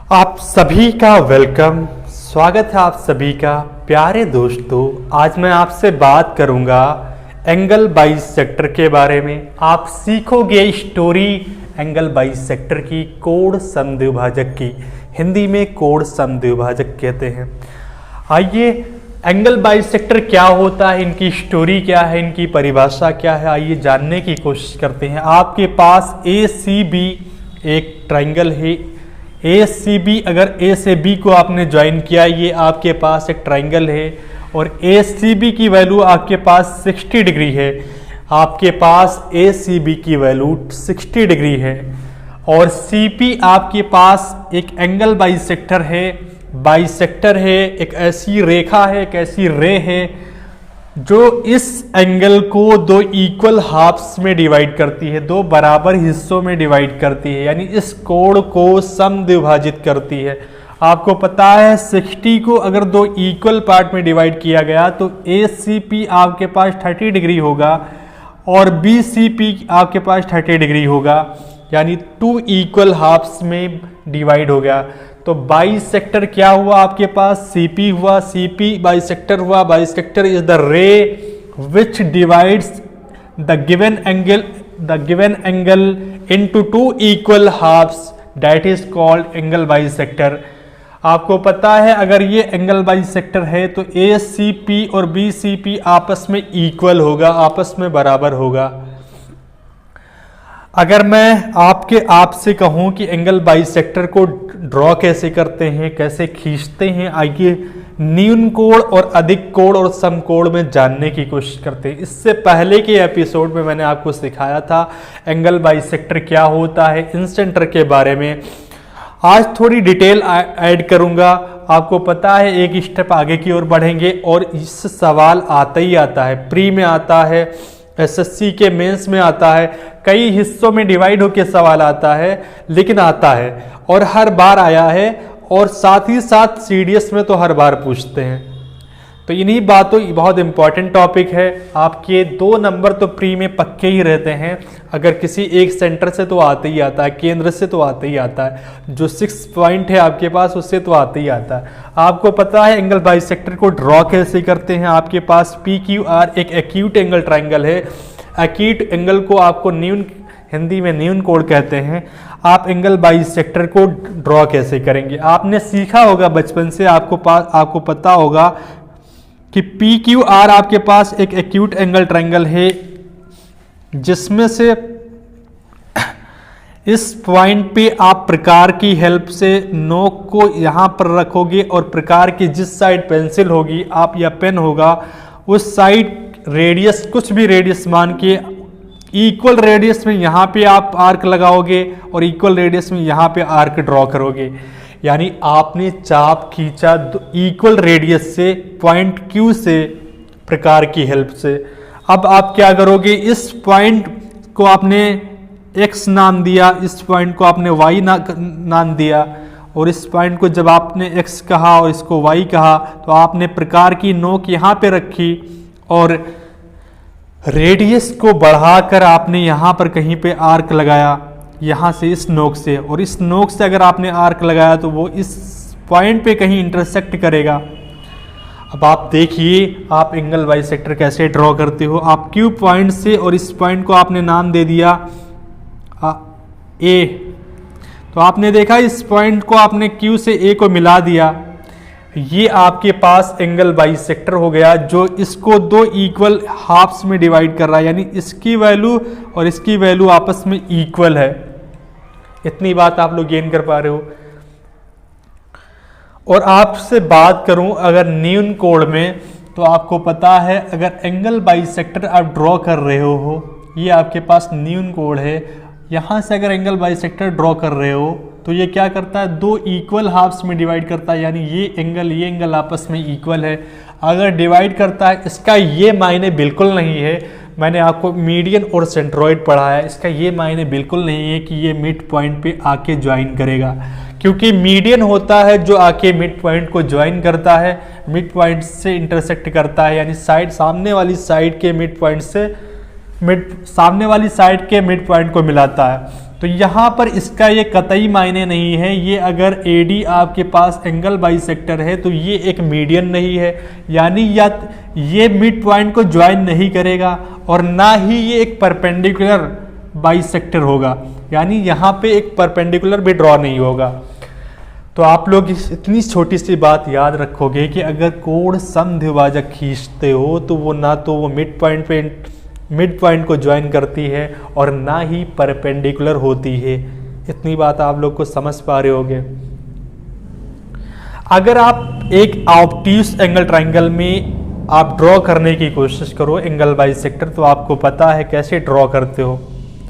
आप सभी का वेलकम, स्वागत है आप सभी का प्यारे दोस्तों। आज मैं आपसे बात करूंगा एंगल बाइसेक्टर के बारे में। आप सीखोगे स्टोरी एंगल बाइसेक्टर की, कोण समद्विभाजक की। हिंदी में कोण समद्विभाजक कहते हैं। आइए, एंगल बाइसेक्टर क्या होता है, इनकी स्टोरी क्या है, इनकी परिभाषा क्या है, आइए जानने की कोशिश करते हैं। आपके पास ए सी बी एक ट्राइंगल है। ए सी बी, अगर ए से बी को आपने ज्वाइन किया, ये आपके पास एक ट्राइंगल है और ए सी बी की वैल्यू आपके पास 60 डिग्री है। आपके पास ए सी बी की वैल्यू 60 डिग्री है और सी पी आपके पास एक एंगल बाइसेक्टर है। बाइसेक्टर है, एक ऐसी रेखा है, एक ऐसी रे है जो इस एंगल को दो इक्वल हाफ्स में डिवाइड करती है, दो बराबर हिस्सों में डिवाइड करती है, यानी इस कोण को समद्विभाजित करती है। आपको पता है 60 को अगर दो इक्वल पार्ट में डिवाइड किया गया तो ए सी पी आपके पास 30 डिग्री होगा और बी सी पी आपके पास 30 डिग्री होगा, यानी टू इक्वल हाफ्स में डिवाइड हो गया। तो बाइसेक्टर क्या हुआ आपके पास, सीपी हुआ, सीपी बाइसेक्टर हुआ। Bisector is the ray which divides the given angle into two equal halves, that is called angle bisector. आपको पता है अगर ये एंगल बाइसेक्टर है तो ए सी पी और बी सी पी आपस में इक्वल होगा, आपस में बराबर होगा। अगर मैं आपसे कहूं कि एंगल बाइसेक्टर को ड्रॉ कैसे करते हैं, कैसे खींचते हैं, आइए न्यून कोण और अधिक कोण और समकोण में जानने की कोशिश करते हैं। इससे पहले के एपिसोड में मैंने आपको सिखाया था एंगल बाइसेक्टर क्या होता है, इंसेंटर के बारे में। आज थोड़ी डिटेल ऐड करूंगा। आपको पता है एक स्टेप आगे की ओर बढ़ेंगे और इस सवाल आता ही आता है, प्री में आता है, एसएससी के मेंस में आता है, कई हिस्सों में डिवाइड होकर सवाल आता है, लेकिन आता है और हर बार आया है और साथ ही साथ सीडीएस में तो हर बार पूछते हैं। तो इन्हीं बातों, बहुत इंपॉर्टेंट टॉपिक है। आपके 2 नंबर तो प्री में पक्के ही रहते हैं। अगर किसी एक सेंटर से तो आते ही आता है, केंद्र से तो आते ही आता है, जो 6 पॉइंट है आपके पास उससे तो आते ही आता है। आपको पता है एंगल बाइसेक्टर को ड्रॉ कैसे करते हैं। आपके पास पी क्यू आर एक एक्यूट एंगल ट्राइंगल है। एक्यूट एंगल को आपको हिंदी में न्यून कोण कहते हैं। आप एंगल बाइसेक्टर को ड्रॉ कैसे करेंगे, आपने सीखा होगा बचपन से। आपको पता होगा कि पी क्यू आर आपके पास एक एक्यूट एंगल ट्राइंगल है जिसमें से इस पॉइंट पे आप प्रकार की हेल्प से नोक को यहां पर रखोगे और प्रकार की जिस साइड पेंसिल होगी आप या पेन होगा उस साइड रेडियस, कुछ भी रेडियस मान के इक्वल रेडियस में यहां पे आप आर्क लगाओगे और इक्वल रेडियस में यहां पे आर्क ड्रॉ करोगे। यानी आपने चाप खींचा इक्वल रेडियस से, पॉइंट क्यू से, प्रकार की हेल्प से। अब आप क्या करोगे, इस पॉइंट को आपने x नाम दिया, इस पॉइंट को आपने y नाम दिया और इस पॉइंट को जब आपने x कहा और इसको y कहा तो आपने प्रकार की नोक यहाँ पे रखी और रेडियस को बढ़ाकर आपने यहाँ पर कहीं पे आर्क लगाया, यहाँ से इस नोक से, और इस नोक से अगर आपने आर्क लगाया तो वो इस पॉइंट पे कहीं इंटरसेक्ट करेगा। अब आप देखिए आप एंगल बाइसेक्टर कैसे ड्रॉ करते हो। आप क्यू पॉइंट से, और इस पॉइंट को आपने नाम दे दिया ए, तो आपने देखा इस पॉइंट को आपने क्यू से ए को मिला दिया, ये आपके पास एंगल बाइसेक्टर हो गया जो इसको दो इक्वल हाफ्स में डिवाइड कर रहा है, यानी इसकी वैल्यू और इसकी वैल्यू आपस में इक्वल है। इतनी बात आप लोग गेन कर पा रहे हो। और आपसे बात करूं अगर न्यून कोण में, तो आपको पता है अगर एंगल बाइसेक्टर आप ड्रॉ कर रहे हो, ये आपके पास न्यून कोण है, यहां से अगर एंगल बाइसेक्टर ड्रॉ कर रहे हो तो ये क्या करता है, दो इक्वल हाफ्स में डिवाइड करता है, यानी ये एंगल आपस में इक्वल है। अगर डिवाइड करता है, इसका ये मायने बिल्कुल नहीं है, मैंने आपको मीडियन और सेंट्रॉइड पढ़ा है, इसका ये मायने बिल्कुल नहीं है कि ये मिड पॉइंट पे आके ज्वाइन करेगा, क्योंकि मीडियन होता है जो आके मिड पॉइंट को ज्वाइन करता है, मिड पॉइंट से इंटरसेक्ट करता है, यानी सामने वाली साइड के मिड पॉइंट को मिलाता है। तो यहाँ पर इसका ये कतई मायने नहीं है, ये अगर AD आपके पास एंगल बाइसेक्टर है तो ये एक मीडियन नहीं है, यानी या ये मिड पॉइंट को ज्वाइन नहीं करेगा और ना ही ये एक परपेंडिकुलर बाइसेक्टर होगा, यानी यहाँ पे एक परपेंडिकुलर भी ड्रॉ नहीं होगा। तो आप लोग इतनी छोटी सी बात याद रखोगे कि अगर कोण समद्विभाजक खींचते हो तो वो ना तो वो मिड पॉइंट को ज्वाइन करती है और ना ही परपेंडिकुलर होती है। इतनी बात आप लोग को समझ पा रहे होगे। अगर आप एक ऑब्ट्यूस एंगल ट्रायंगल में आप ड्रॉ करने की कोशिश करो एंगल बाइसेक्टर, तो आपको पता है कैसे ड्रॉ करते हो।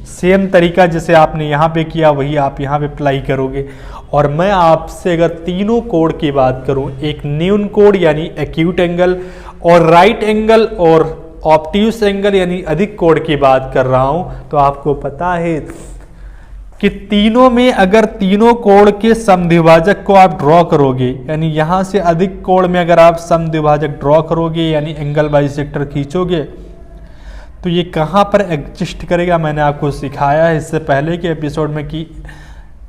सेम तरीका जैसे आपने यहाँ पे किया वही आप यहाँ पे अप्लाई करोगे। और मैं आपसे अगर तीनों कोण की बात करूँ, एक न्यून कोण यानी एक्यूट एंगल और राइट एंगल और ऑब्ट्यूस एंगल यानी अधिक कोण की बात कर रहा हूं, तो आपको पता है कि तीनों में अगर तीनों कोण के समद्विभाजक को आप ड्रॉ करोगे, यानी यहां से अधिक कोण में अगर आप समद्विभाजक ड्रॉ करोगे यानी एंगल बाइसेक्टर खींचोगे, तो ये कहां पर एग्जिस्ट करेगा। मैंने आपको सिखाया है इससे पहले के एपिसोड में कि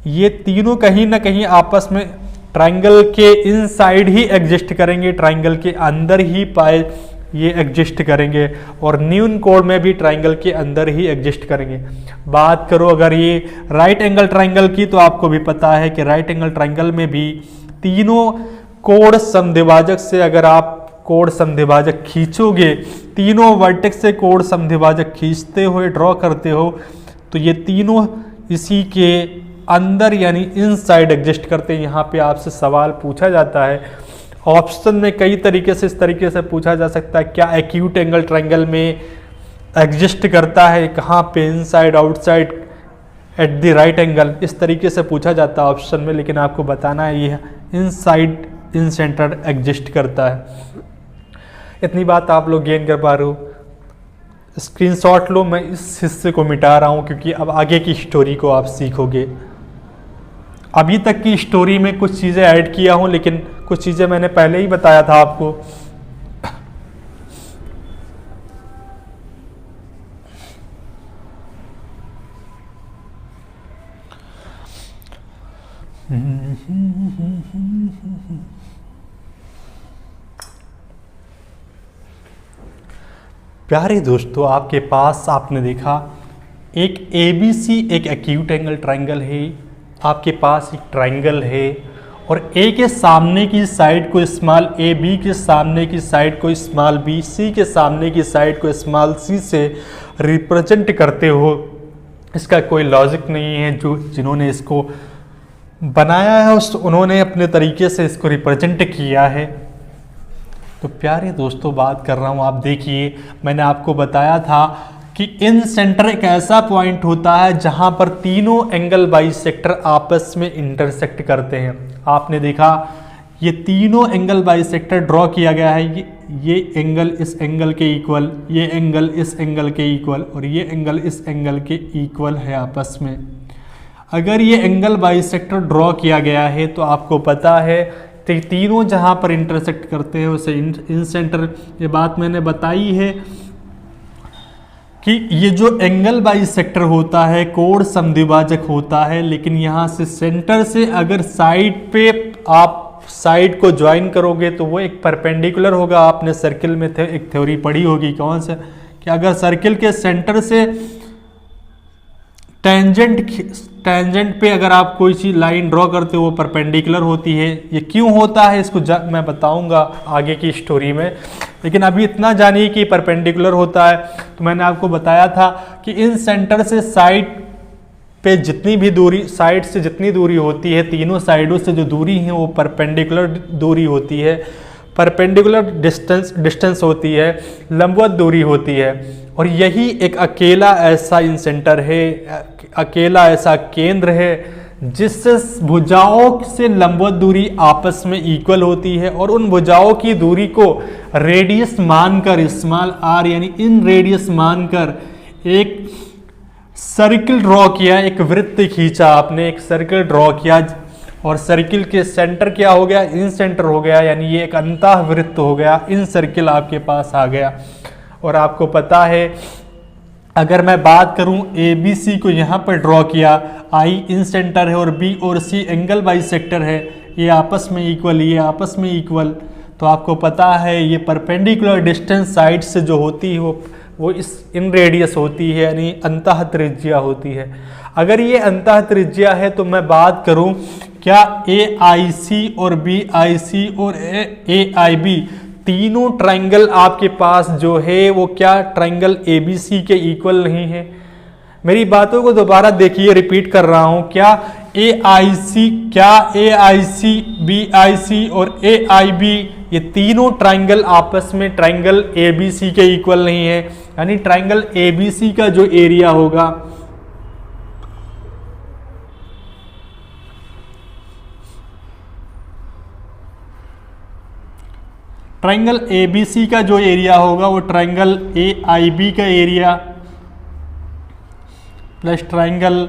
ये तीनों कहीं ना कहीं आपस में ट्रायंगल के इनसाइड ही एग्जिस्ट करेंगे, ट्रायंगल के अंदर ही पाए ये एग्जिस्ट करेंगे और न्यून कोण में भी ट्रायंगल के अंदर ही एग्जिस्ट करेंगे। बात करो अगर ये राइट एंगल ट्रायंगल की, तो आपको भी पता है कि राइट एंगल ट्रायंगल में भी तीनों कोण समद्विभाजक से अगर आप कोण समद्विभाजक खींचोगे, तीनों वर्टेक्स से कोण समद्विभाजक खींचते हुए ड्रॉ करते हो, तो ये तीनों इसी के अंदर यानी इनसाइड एग्जिस्ट करते हैं। यहाँ पे आपसे सवाल पूछा जाता है ऑप्शन में कई तरीके से, इस तरीके से पूछा जा सकता है क्या एक्यूट एंगल ट्रायंगल में एग्जिस्ट करता है, कहाँ पे, inside outside at the right angle, इस तरीके से पूछा जाता है ऑप्शन में। लेकिन आपको बताना है ये इनसाइड इन सेंटर एग्जिस्ट करता है। इतनी बात आप लोग गेन कर पा रहे हो। स्क्रीनशॉट लो, मैं इस हिस्से को मिटा रहा हूँ क्योंकि अब आगे की स्टोरी को आप सीखोगे। अभी तक की स्टोरी में कुछ चीज़ें ऐड किया हूँ, लेकिन कुछ चीज़ें मैंने पहले ही बताया था आपको। प्यारे दोस्तों, आपके पास आपने देखा एक ABC एक एक्यूट एंगल ट्रायंगल है, आपके पास एक ट्रायंगल है और A के सामने की साइड को स्मॉल a, B के सामने की साइड को स्मॉल b, C के सामने की साइड को स्मॉल c से रिप्रेजेंट करते हो। इसका कोई लॉजिक नहीं है, जिन्होंने इसको बनाया है उन्होंने अपने तरीके से इसको रिप्रेजेंट किया है। तो प्यारे दोस्तों, बात कर रहा हूँ, आप देखिए मैंने आपको बताया था कि इन सेंटर एक ऐसा पॉइंट होता है जहां पर तीनों एंगल बाइसेक्टर आपस में इंटरसेक्ट करते हैं। आपने देखा ये तीनों एंगल बाइसेक्टर ड्रॉ किया गया है, ये एंगल इस एंगल के इक्वल, ये एंगल इस एंगल के इक्वल और ये एंगल इस एंगल के इक्वल है आपस में। अगर ये एंगल बाइसेक्टर ड्रॉ किया गया है तो आपको पता है कि तीनों जहां पर इंटरसेक्ट करते हैं उसे इन सेंटर, ये बात मैंने बताई है कि ये जो एंगल बाइसेक्टर होता है कोण समद्विभाजक होता है, लेकिन यहाँ से सेंटर से अगर साइड पे आप साइड को ज्वाइन करोगे तो वो एक परपेंडिकुलर होगा। आपने सर्किल में एक थ्योरी पढ़ी होगी, कौन सा, कि अगर सर्किल के सेंटर से टेंजेंट पे अगर आप कोई चीज लाइन ड्रॉ करते हो वो परपेंडिकुलर होती है। ये क्यों होता है इसको मैं बताऊंगा आगे की स्टोरी में, लेकिन अभी इतना जानिए कि परपेंडिकुलर होता है। तो मैंने आपको बताया था कि इन सेंटर से साइड पे जितनी भी दूरी, साइड से जितनी दूरी होती है, तीनों साइडों से जो दूरी है वो परपेंडिकुलर दूरी होती है, परपेंडिकुलर डिस्टेंस होती है, लंबवत दूरी होती है। और यही एक अकेला ऐसा इन सेंटर है, अकेला ऐसा केंद्र है जिससे भुजाओं से लंबवत दूरी आपस में इक्वल होती है और उन भुजाओं की दूरी को रेडियस मानकर, स्मॉल r यानी इन रेडियस मानकर एक सर्किल ड्रॉ किया, एक वृत्त खींचा आपने, एक सर्किल ड्रॉ किया और सर्किल के सेंटर क्या हो गया, इन सेंटर हो गया, यानी ये एक अंतः वृत्त हो गया, इन सर्किल आपके पास आ गया। और आपको पता है अगर मैं बात करूं ABC को यहाँ पर ड्रॉ किया, I इन सेंटर है और B और C एंगल बाइसेक्टर है, ये आपस में इक्वल, ये आपस में इक्वल, तो आपको पता है ये परपेंडिकुलर डिस्टेंस साइड से जो होती है वो इस इन रेडियस होती है, यानी अंतः त्रिज्या होती है। अगर ये अंतः त्रिज्या है तो मैं बात करूं क्या AIC और BIC और AIB तीनों ट्रायंगल आपके पास जो है वो क्या ट्रायंगल ABC के इक्वल नहीं है? मेरी बातों को दोबारा देखिए, रिपीट कर रहा हूं, क्या AIC, BIC और AIB ये तीनों ट्रायंगल आपस में ट्रायंगल ABC के इक्वल नहीं है? यानी ट्रायंगल ABC का जो एरिया होगा ट्रायंगल ABC का जो एरिया होगा वो ट्रायंगल AIB का एरिया प्लस ट्रायंगल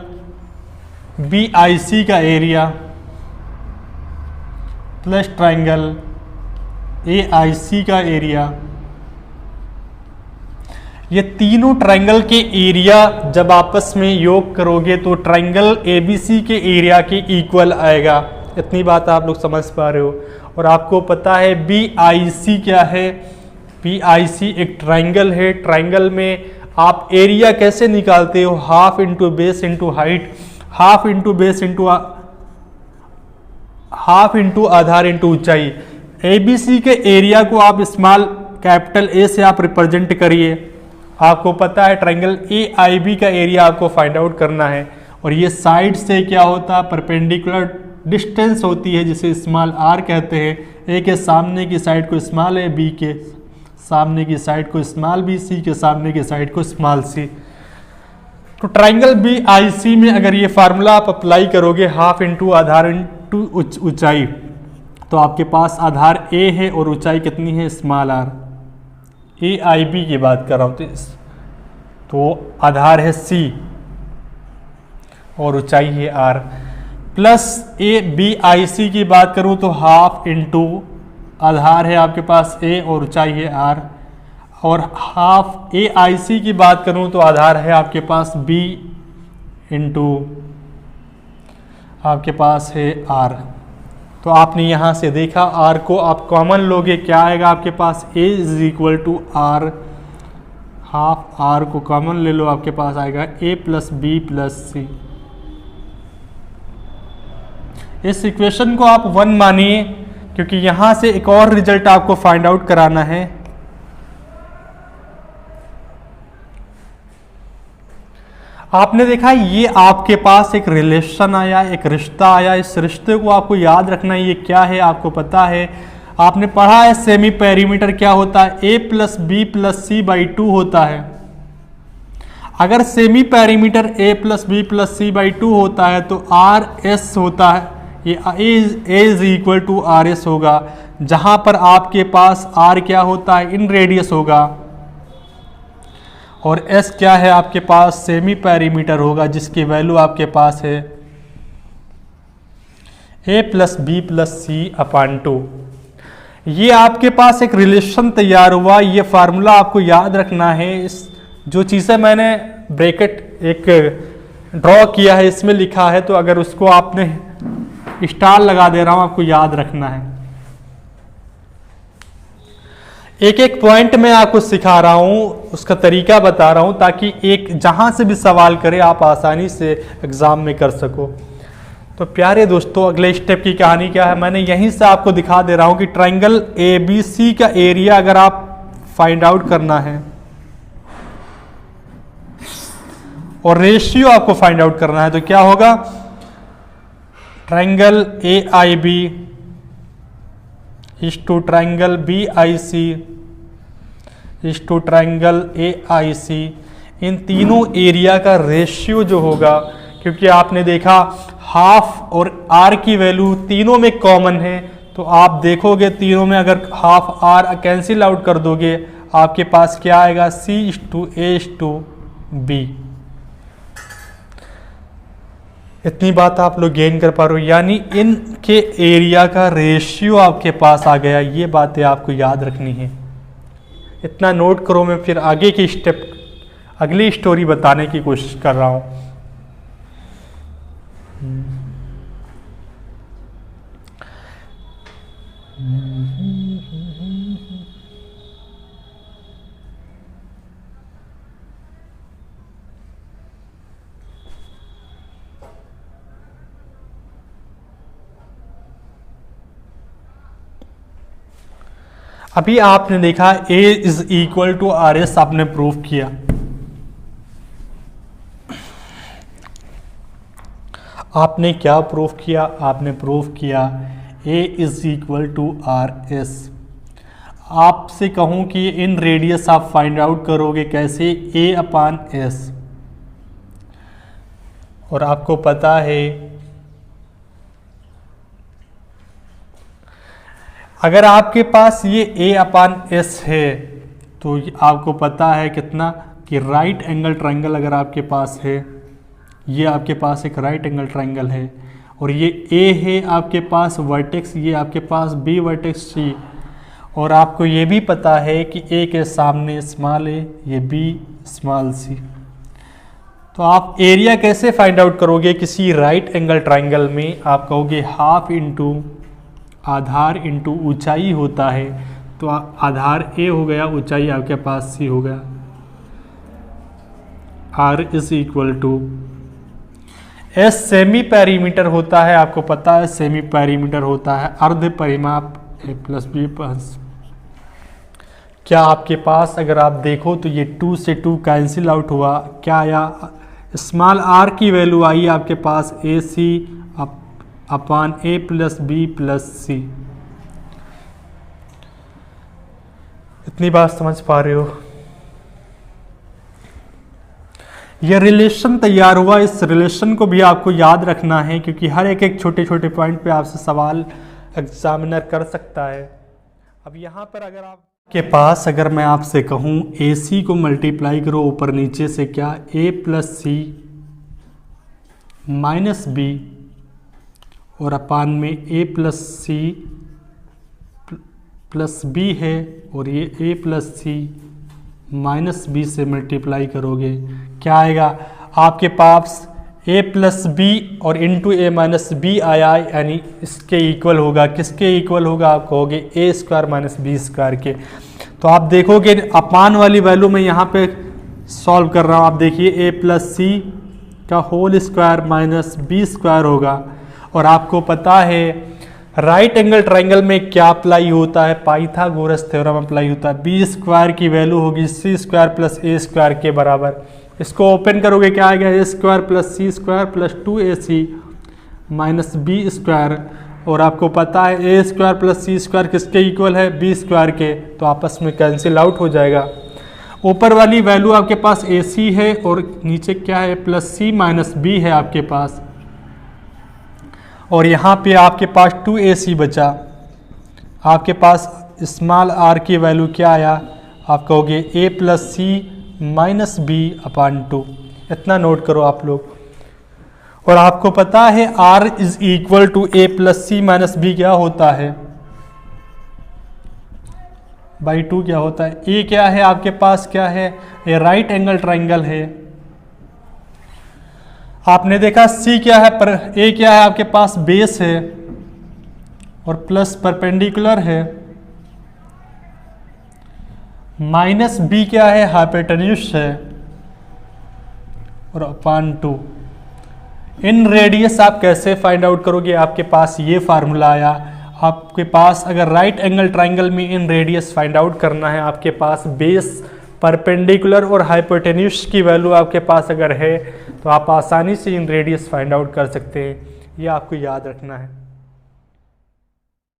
BIC का एरिया प्लस ट्रायंगल AIC का एरिया, ये तीनों ट्रायंगल के एरिया जब आपस में योग करोगे तो ट्रायंगल ABC के एरिया के इक्वल आएगा। इतनी बात आप लोग समझ पा रहे हो। और आपको पता है BIC क्या है? BIC एक ट्रायंगल है, ट्रायंगल में आप एरिया कैसे निकालते हो? Half into base into height, half into base into half into आधार इंटू ऊंचाई। ABC के एरिया को आप स्मॉल कैपिटल A से आप रिप्रेजेंट करिए। आपको पता है ट्रायंगल AIB का एरिया आपको फाइंड आउट करना है, और ये साइड से क्या होता है? परपेंडिकुलर डिस्टेंस होती है जिसे स्मॉल r कहते हैं। A के सामने की साइड को स्मॉल a, B के सामने की साइड को स्मॉल b, C के सामने की साइड को स्मॉल c। तो ट्रायंगल BIC में अगर ये फार्मूला आप अप्लाई करोगे, हाफ इंटू आधार इंटू ऊंचाई, तो आपके पास आधार A है और ऊंचाई कितनी है? Small r। AIB की बात कर रहा हूँ तो आधार है C और ऊंचाई है r, प्लस BIC की बात करूं तो हाफ इंटू आधार है आपके पास A और ऊंचाई है r, और हाफ AIC की बात करूं तो आधार है आपके पास B इंटू आपके पास है r। तो आपने यहाँ से देखा r को आप कॉमन लोगे, क्या आएगा आपके पास? A is equal to r, half r को कॉमन ले लो, आपके पास आएगा A plus B plus C। इस इक्वेशन को आप 1 मानिए, क्योंकि यहां से एक और रिजल्ट आपको फाइंड आउट कराना है। आपने देखा ये आपके पास एक रिलेशन आया, एक रिश्ता आया। इस रिश्ते को आपको याद रखना है, ये क्या है आपको पता है, आपने पढ़ा है सेमी पेरीमीटर क्या होता है? A plus B plus C by 2 होता है। अगर semi perimeter A plus B plus C by 2 होता है तो RS होता है, ये A is equal to RS होगा, जहां पर आपके पास R क्या होता है? इन रेडियस होगा, और S क्या है आपके पास? सेमी पेरीमीटर होगा, जिसकी वैल्यू आपके पास है A plus B plus C upon 2। ये आपके पास एक रिलेशन तैयार हुआ। ये फार्मूला आपको याद रखना है। इस जो चीज़ें मैंने ब्रैकेट एक ड्रॉ किया है इसमें लिखा है, तो अगर उसको आपने स्टार लगा दे रहा हूं, आपको याद रखना है। एक एक पॉइंट में आपको सिखा रहा हूं, उसका तरीका बता रहा हूं, ताकि एक जहां से भी सवाल करे आप आसानी से एग्जाम में कर सको। तो प्यारे दोस्तों, अगले स्टेप की कहानी क्या है, मैंने यहीं से आपको दिखा दे रहा हूं कि ट्रायंगल ABC का एरिया अगर आप फाइंड आउट करना है और रेशियो आपको फाइंड आउट करना है, तो क्या होगा? Triangle AIB is to triangle BIC is to triangle AIC। इन तीनों एरिया का रेशियो जो होगा, क्योंकि आपने देखा हाफ और R की वैल्यू तीनों में कॉमन है, तो आप देखोगे तीनों में अगर हाफ R कैंसिल आउट कर दोगे, आपके पास क्या आएगा? C/A/B। इतनी बात आप लोग गेन कर पा रहे हो, यानी इनके एरिया का रेशियो आपके पास आ गया। ये बातें आपको याद रखनी है, इतना नोट करो। मैं फिर आगे की स्टेप अगली स्टोरी बताने की कोशिश कर रहा हूँ। अभी आपने देखा A is equal to R S, आपने प्रूव किया। आपने क्या प्रूव किया? आपने प्रूव किया A is equal to R S. आपसे कहूं कि इन रेडियस आप फाइंड आउट करोगे कैसे? A upon S. और आपको पता है अगर आपके पास ये A अपान एस है तो आपको पता है कितना कि राइट एंगल ट्रायंगल अगर आपके पास है, ये आपके पास एक राइट एंगल ट्रायंगल है और ये A है आपके पास वर्टेक्स, ये आपके पास B वर्टेक्स C, और आपको ये भी पता है कि A के सामने स्मॉल a, ये B स्मॉल c। तो आप एरिया कैसे फाइंड आउट करोगे किसी राइट एंगल ट्रायंगल में? आप कहोगे हाफ इंटू आधार इंटू ऊंचाई होता है, तो आधार A हो गया, ऊंचाई आपके पास C हो गया। R is equal to S semi perimeter होता है, आपको पता है सेमी पेरीमीटर होता है अर्ध परिमाप A प्लस B प्लस। क्या आपके पास अगर आप देखो तो ये 2 से 2 कैंसिल आउट हुआ, क्या आया? स्मॉल r की वैल्यू आई आपके पास AC upon A plus B plus C। इतनी बात समझ पा रहे हो? यह रिलेशन तैयार हुआ, इस रिलेशन को भी आपको याद रखना है क्योंकि हर एक छोटे छोटे पॉइंट पे आपसे सवाल एग्जामिनर कर सकता है। अब यहाँ पर अगर आपके पास अगर मैं आपसे कहूँ AC को मल्टीप्लाई करो ऊपर नीचे से, क्या A plus C minus B और अपान में A plus C plus B है और ये A plus C minus B से मल्टीप्लाई करोगे, क्या आएगा? आपके पास A प्लस B और इंटू A माइनस B आया, यानी इसके इक्वल होगा। किसके इक्वल होगा? आप कहोगे A square minus B square के। तो आप देखोगे अपान वाली वैल्यू मैं यहाँ पे सॉल्व कर रहा हूँ, आप देखिए A प्लस C का whole square minus B square होगा। और आपको पता है राइट एंगल ट्रायंगल में क्या अप्लाई होता है? पाइथागोरस थ्योरम अप्लाई होता है। B स्क्वायर की वैल्यू होगी C square plus A square के बराबर। इसको ओपन करोगे क्या आएगा? A square plus C square plus 2AC minus B square. और आपको पता है A square plus C square किसके इक्वल है? B स्क्वायर के, तो आपस में कैंसिल आउट हो जाएगा। ऊपर वाली वैल्यू आपके पास AC है और नीचे क्या है? प्लस C माइनस B है आपके पास, और यहाँ पे आपके पास 2AC बचा। आपके पास स्मॉल r की वैल्यू क्या आया? आप कहोगे A plus C minus B अपान 2। इतना नोट करो आप लोग। और आपको पता है R is equal to A plus C minus B क्या होता है? बाई 2 क्या होता है? A क्या है आपके पास? क्या है? ये राइट एंगल ट्रायंगल है। आपने देखा C क्या है? पर A क्या है आपके पास? बेस है और प्लस परपेंडिकुलर है। माइनस B क्या है? हाइपोटेन्यूज है और अपान 2। इन रेडियस आप कैसे फाइंड आउट करोगे? आपके पास ये फार्मूला आया। आपके पास अगर राइट एंगल ट्रायंगल में इन रेडियस फाइंड आउट करना है, आपके पास बेस, परपेंडिकुलर और हाइपोटेन्यूज की वैल्यू आपके पास अगर है तो आप आसानी से इन रेडियस फाइंड आउट कर सकते हैं। ये आपको याद रखना है।